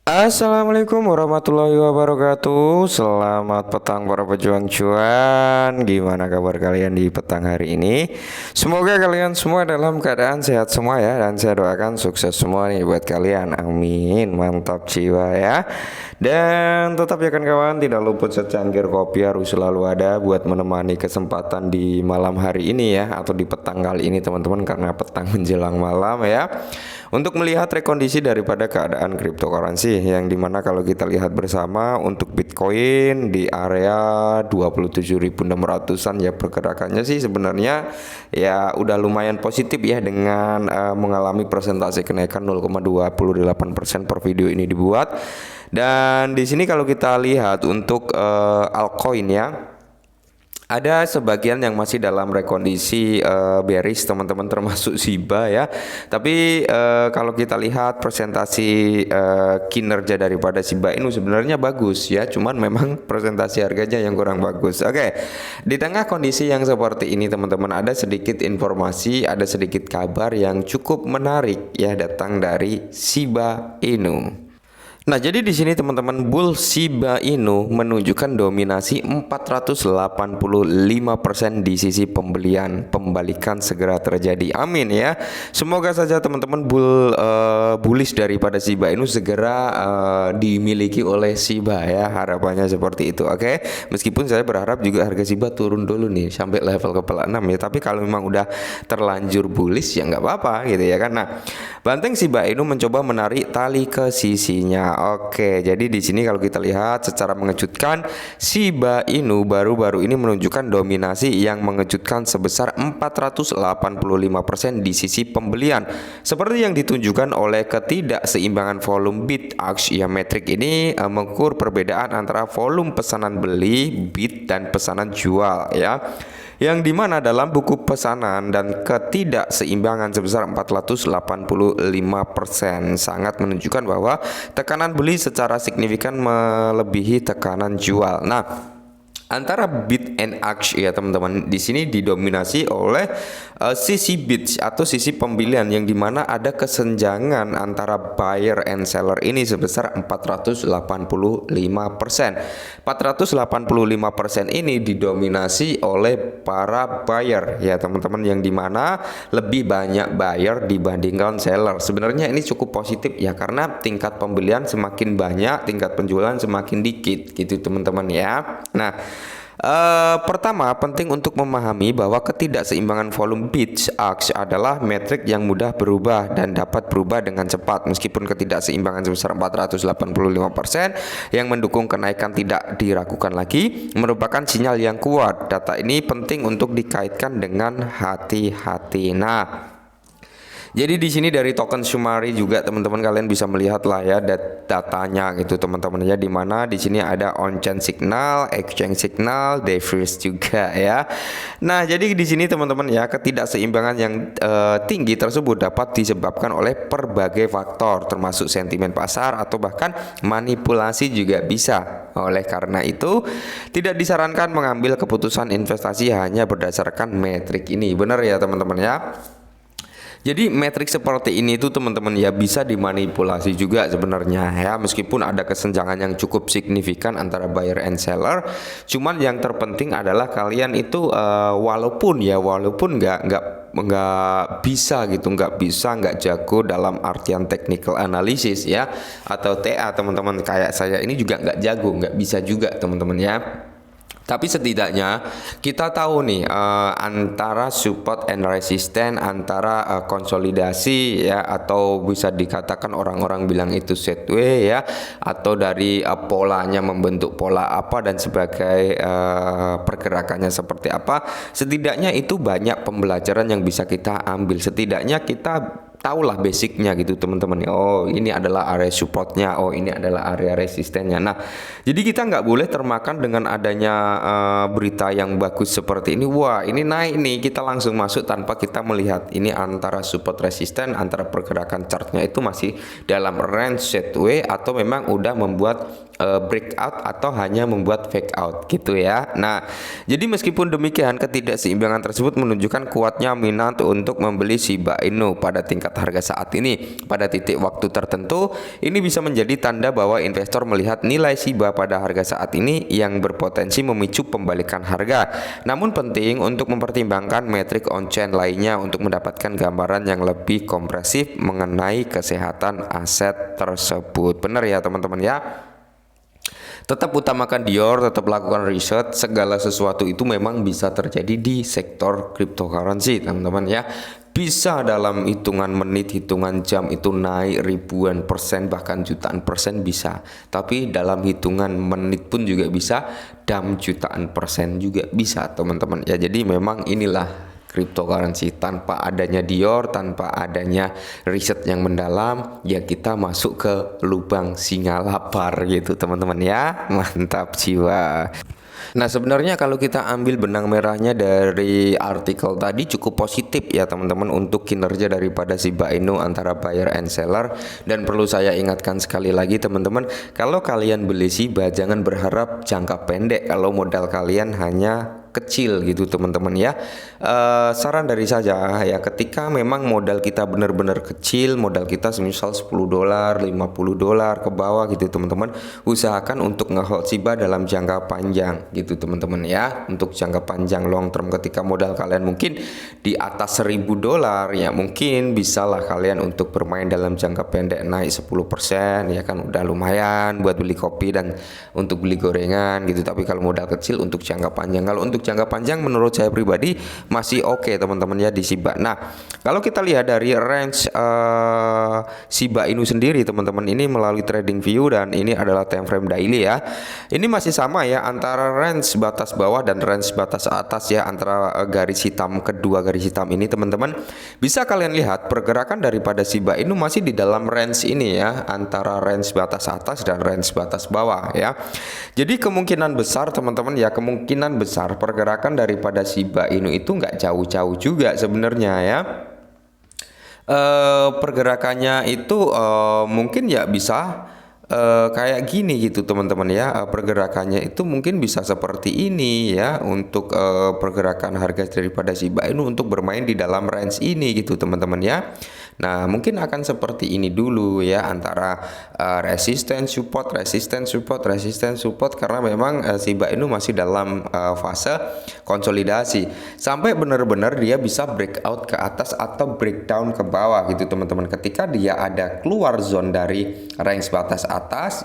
Assalamualaikum warahmatullahi wabarakatuh. Selamat petang para pejuang cuan. Gimana kabar kalian di petang hari ini? Semoga kalian semua dalam keadaan sehat semua ya. Dan saya doakan sukses semua nih buat kalian. Amin. Mantap jiwa ya. Dan tetap ya kan kawan, tidak luput secangkir kopi harus selalu ada buat menemani kesempatan di malam hari ini ya, atau di petang kali ini teman-teman, karena petang menjelang malam ya, untuk melihat rekondisi daripada keadaan cryptocurrency, yang dimana kalau kita lihat bersama untuk Bitcoin di area 27.600-an ya, pergerakannya sih sebenarnya ya udah lumayan positif ya, dengan mengalami persentase kenaikan 0,28% per video ini dibuat. Dan di sini kalau kita lihat untuk altcoin ya, ada sebagian yang masih dalam rekondisi bearish teman-teman, termasuk Shiba ya. Tapi kalau kita lihat presentasi kinerja daripada Shiba Inu sebenarnya bagus ya, cuman memang presentasi harganya yang kurang bagus. Oke, di tengah kondisi yang seperti ini teman-teman, ada sedikit informasi, ada sedikit kabar yang cukup menarik ya, datang dari Shiba Inu. Nah, jadi di sini teman-teman, bull Shiba Inu menunjukkan dominasi 485% di sisi pembelian. Pembalikan segera terjadi. Amin ya. Semoga saja teman-teman bullish daripada Shiba Inu segera dimiliki oleh Shiba ya. Harapannya seperti itu. Oke. Meskipun saya berharap juga harga Shiba turun dulu nih sampai level kepala 6 ya. Tapi kalau memang udah terlanjur bullish ya nggak apa-apa gitu ya kan. Nah, banteng Shiba Inu mencoba menarik tali ke sisinya. Oke, jadi di sini kalau kita lihat secara mengejutkan, Shiba Inu baru-baru ini menunjukkan dominasi yang mengejutkan sebesar 485% di sisi pembelian. Seperti yang ditunjukkan oleh ketidakseimbangan volume bid ask ya, metrik ini mengukur perbedaan antara volume pesanan beli bid dan pesanan jual ya, yang dimana dalam buku pesanan dan ketidakseimbangan sebesar 485% sangat menunjukkan bahwa tekanan beli secara signifikan melebihi tekanan jual. Nah, antara bid and ask ya teman-teman, di sini didominasi oleh sisi bid atau sisi pembelian, yang dimana ada kesenjangan antara buyer and seller ini sebesar 485%. 485% ini didominasi oleh para buyer ya teman-teman, yang dimana lebih banyak buyer dibandingkan seller. Sebenarnya ini cukup positif ya, karena tingkat pembelian semakin banyak, tingkat penjualan semakin dikit gitu teman-teman ya. Nah, pertama, penting untuk memahami bahwa ketidakseimbangan volume bid ask adalah metrik yang mudah berubah dan dapat berubah dengan cepat. Meskipun ketidakseimbangan sebesar 485% yang mendukung kenaikan tidak diragukan lagi, merupakan sinyal yang kuat. Data ini penting untuk dikaitkan dengan hati-hati. Nah, jadi di sini dari token summary juga teman-teman, kalian bisa melihat lah ya datanya gitu teman-teman ya, di mana di sini ada on-chain signal, exchange signal, devers juga ya. Nah, jadi di sini teman-teman ya, ketidakseimbangan yang tinggi tersebut dapat disebabkan oleh berbagai faktor, termasuk sentimen pasar atau bahkan manipulasi juga bisa. Oleh karena itu, tidak disarankan mengambil keputusan investasi hanya berdasarkan metrik ini. Benar ya teman-teman ya. Jadi metrik seperti ini tuh teman-teman ya bisa dimanipulasi juga sebenarnya ya, meskipun ada kesenjangan yang cukup signifikan antara buyer and seller. Cuman yang terpenting adalah kalian itu walaupun nggak bisa gitu, nggak jago dalam artian technical analysis ya, atau TA teman-teman, kayak saya ini juga nggak jago, nggak bisa juga teman-teman ya. Tapi setidaknya kita tahu nih antara support and resistance, antara konsolidasi ya, atau bisa dikatakan orang-orang bilang itu sideways ya, atau dari polanya membentuk pola apa dan sebagai pergerakannya seperti apa. Setidaknya itu banyak pembelajaran yang bisa kita ambil. Setidaknya kita tahulah basicnya gitu teman-teman. Oh, ini adalah area supportnya, oh ini adalah area resistennya. Nah, jadi kita nggak boleh termakan dengan adanya berita yang bagus seperti ini. Wah, ini naik nih, kita langsung masuk tanpa kita melihat ini antara support resisten, antara pergerakan chartnya itu masih dalam range sideways atau memang udah membuat breakout atau hanya membuat fake out gitu ya. Nah, jadi meskipun demikian ketidakseimbangan tersebut menunjukkan kuatnya minat untuk membeli Shiba Inu pada tingkat harga saat ini. Pada titik waktu tertentu, ini bisa menjadi tanda bahwa investor melihat nilai Shiba pada harga saat ini yang berpotensi memicu pembalikan harga. Namun penting untuk mempertimbangkan metrik on-chain lainnya untuk mendapatkan gambaran yang lebih komprehensif mengenai kesehatan aset tersebut. Benar ya teman-teman ya. Tetap utamakan Dior, tetap lakukan riset. Segala sesuatu itu memang bisa terjadi di sektor cryptocurrency, teman-teman ya. Bisa dalam hitungan menit, hitungan jam itu naik ribuan persen, bahkan jutaan persen bisa. Tapi dalam hitungan menit pun juga bisa, dan jutaan persen juga bisa, teman-teman ya. Jadi memang inilah cryptocurrency. Tanpa adanya Dior, tanpa adanya riset yang mendalam, ya kita masuk ke lubang singa lapar gitu teman-teman ya. Mantap jiwa. Nah sebenarnya kalau kita ambil benang merahnya dari artikel tadi cukup positif ya teman-teman untuk kinerja daripada Shiba Inu antara buyer and seller. Dan perlu saya ingatkan sekali lagi teman-teman, kalau kalian beli Shiba jangan berharap jangka pendek kalau modal kalian hanya kecil gitu teman-teman ya. Saran dari saya ya, ketika memang modal kita benar-benar kecil, modal kita semisal $10, $50 ke bawah gitu teman-teman, usahakan untuk ngehold Shiba dalam jangka panjang gitu teman-teman ya. Untuk jangka panjang long term, ketika modal kalian mungkin di atas $1000 ya, mungkin bisalah kalian untuk bermain dalam jangka pendek naik 10% ya kan, udah lumayan buat beli kopi dan untuk beli gorengan gitu. Tapi kalau modal kecil untuk jangka panjang, kalau untuk jangka panjang menurut saya pribadi masih oke teman-teman ya di Shiba. Nah kalau kita lihat dari range Shiba Inu sendiri teman-teman, ini melalui trading view dan ini adalah time frame daily ya, ini masih sama ya antara range batas bawah dan range batas atas ya, antara garis hitam, kedua garis hitam ini teman-teman. Bisa kalian lihat pergerakan daripada Shiba Inu masih di dalam range ini ya, antara range batas atas dan range batas bawah ya. Jadi kemungkinan besar teman-teman ya, kemungkinan besar pergerakan daripada Shiba Inu itu nggak jauh-jauh juga sebenarnya ya. Pergerakannya itu mungkin ya bisa kayak gini gitu teman-teman ya. Pergerakannya itu mungkin bisa seperti ini ya, untuk pergerakan harga daripada Shiba Inu untuk bermain di dalam range ini gitu teman-teman ya. Nah mungkin akan seperti ini dulu ya, antara resistance support, resistance support, resistance support, karena memang Shiba Inu masih dalam fase konsolidasi sampai benar-benar dia bisa breakout ke atas atau breakdown ke bawah gitu teman-teman. Ketika dia ada keluar zone dari range batas atas,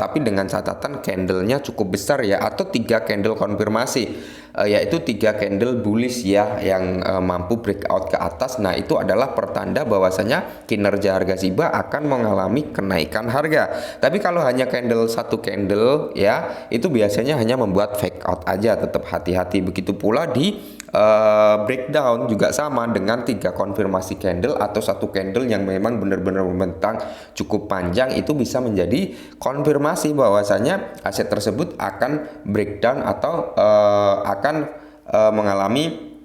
tapi dengan catatan candlenya cukup besar ya, atau 3 candle konfirmasi, yaitu 3 candle bullish ya yang mampu breakout ke atas. Nah itu adalah pertanda bahwasanya kinerja harga Shiba akan mengalami kenaikan harga. Tapi kalau hanya satu candle ya, itu biasanya hanya membuat fake out aja. Tetap hati-hati. Begitu pula di breakdown juga sama, dengan 3 konfirmasi candle atau 1 candle yang memang benar-benar membentang cukup panjang, itu bisa menjadi konfirmasi bahwasanya aset tersebut akan breakdown atau akan mengalami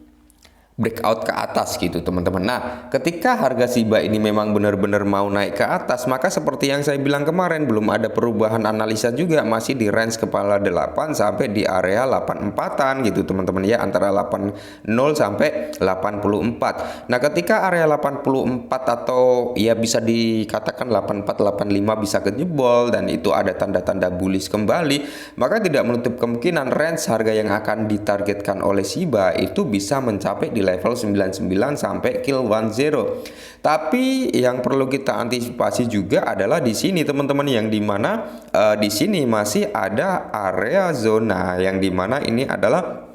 breakout ke atas gitu teman-teman. Nah ketika harga Shiba ini memang benar-benar mau naik ke atas, maka seperti yang saya bilang kemarin, belum ada perubahan analisa juga, masih di range kepala 8 sampai di area 84an gitu teman-teman ya, antara 80 sampai 84. Nah ketika area 84 atau ya bisa dikatakan 84 85 bisa kejebol dan itu ada tanda-tanda bullish kembali, maka tidak menutup kemungkinan range harga yang akan ditargetkan oleh Shiba itu bisa mencapai di level 99 sampai kill 10. Tapi yang perlu kita antisipasi juga adalah di sini teman-teman, yang dimana di sini masih ada area zona yang dimana ini adalah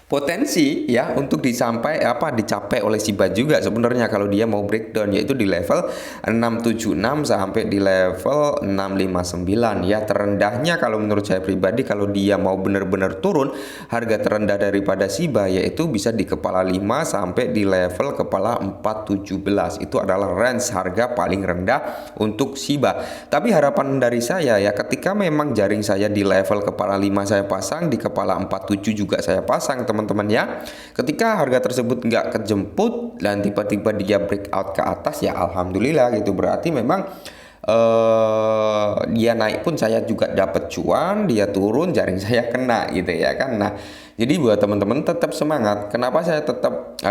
potensi ya untuk dicapai oleh Shiba juga sebenarnya kalau dia mau breakdown, yaitu di level 676 sampai di level 659 ya. Terendahnya kalau menurut saya pribadi, kalau dia mau benar-benar turun, harga terendah daripada Shiba yaitu bisa di kepala 5 sampai di level kepala 417. Itu adalah range harga paling rendah untuk Shiba. Tapi harapan dari saya ya, ketika memang jaring saya di level kepala 5 saya pasang, di kepala 47 juga saya pasang teman-teman ya. Ketika harga tersebut nggak kejemput dan tiba-tiba dia breakout ke atas ya alhamdulillah gitu, berarti memang dia naik pun saya juga dapat cuan, dia turun jaring saya kena gitu ya kan. Nah, jadi buat teman-teman tetap semangat. Kenapa saya tetap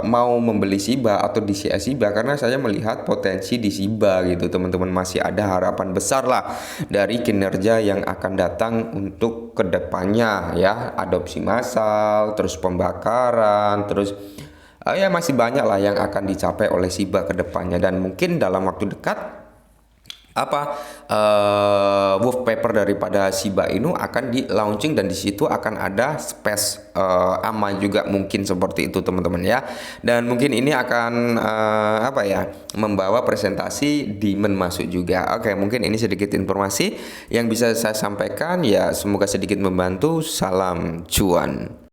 mau membeli Shiba atau DCA Shiba? Karena saya melihat potensi di Shiba gitu teman-teman, masih ada harapan besar lah dari kinerja yang akan datang untuk kedepannya ya, adopsi massal, terus pembakaran, terus ya masih banyak lah yang akan dicapai oleh Shiba ke depannya, dan mungkin dalam waktu dekat wolf paper daripada Shiba Inu akan di launching, dan di situ akan ada space AMA juga, mungkin seperti itu teman-teman ya. Dan mungkin ini akan membawa presentasi demand masuk juga. Oke, mungkin ini sedikit informasi yang bisa saya sampaikan ya, semoga sedikit membantu. Salam cuan.